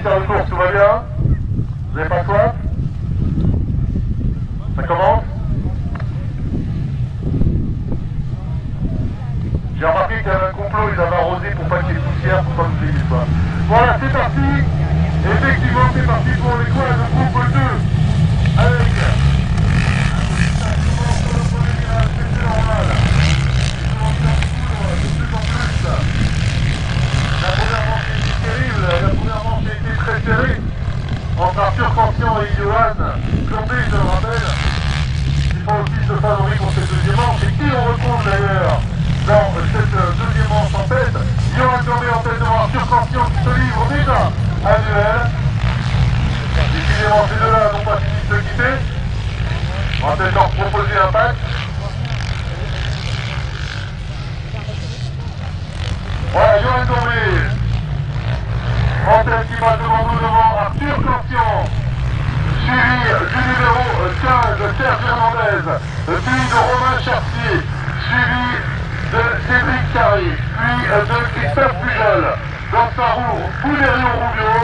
commissaire de course, tout va bien? Vous n'avez pas soif? Ça commence? J'ai remarqué qu'il y avait un complot, ils avaient arrosé pour pas qu'il y ait de poussière, pour pas que vous ayez soif. Voilà, c'est parti. Effectivement, c'est parti pour l'étoile de groupe 2. Avec très serré entre Arthur Conscient et Johan Plombé, je le rappelle, qui font aussi ce favori pour cette deuxième manche. Et qui on retrouve d'ailleurs dans cette deuxième manche en tête? Johan Plombé en tête devant Arthur Conscient qui se livre déjà à duel. Décidément, ces deux-là n'ont pas fini de se quitter. On va peut-être leur proposer un pack. Voilà, Johan Plombé en tête qui passe devant nous, devant Arthur Conscient, suivi du numéro 15, Serge Hernandez, puis de Romain Chartier, suivi de Cédric Carré, puis de Christophe Pujol, dans sa roue, Poulerio Rubio,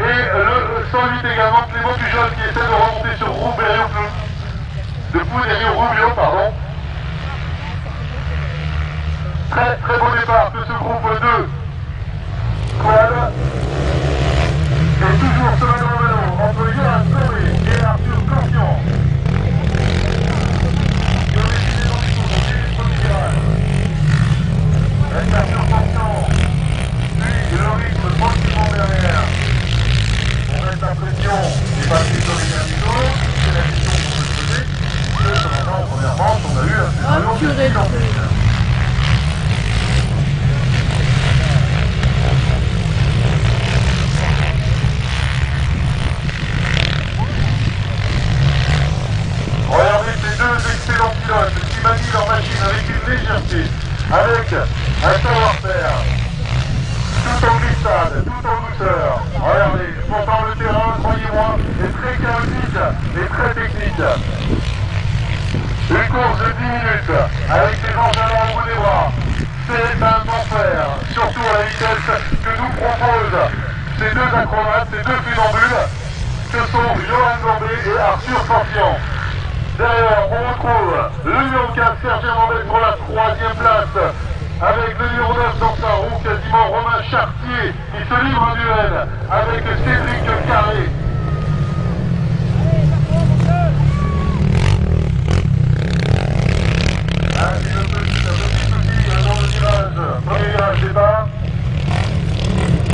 et le 108 également, Clément Pujol qui essaie de remonter sur Poulerio Rubio, pardon. Très très beau départ de ce groupe 2. Quad. Et toujours ce vélo entre Johan Plombé et Arthur Conscient. Avec Arthur Conscient, puis le rythme tranquillement derrière. On met la pression et passer sur les terminaux. C'est la mission qu'on peut se poser. Parce que maintenant, en première manche, on a eu un scénario de regardez ces deux excellents pilotes qui manient leur machine avec une légèreté, avec un savoir-faire, tout en glissade, tout en douceur. Regardez, pourtant le terrain, croyez-moi, est très chaotique et très technique. Une course de 10 minutes avec ces engins au bout des bras, c'est un enfer, surtout à la vitesse que nous proposent ces deux acrobates, ces deux funambules, que sont Johan Plombé et Arthur Conscient. Derrière, on retrouve le numéro 15, Serge Hernandez pour la 3e place, avec le numéro 9 dans sa roue, quasiment Romain Chartier, qui se livre en duel avec Cédric Carré. Un petit souci dans le virage, premier virage départ.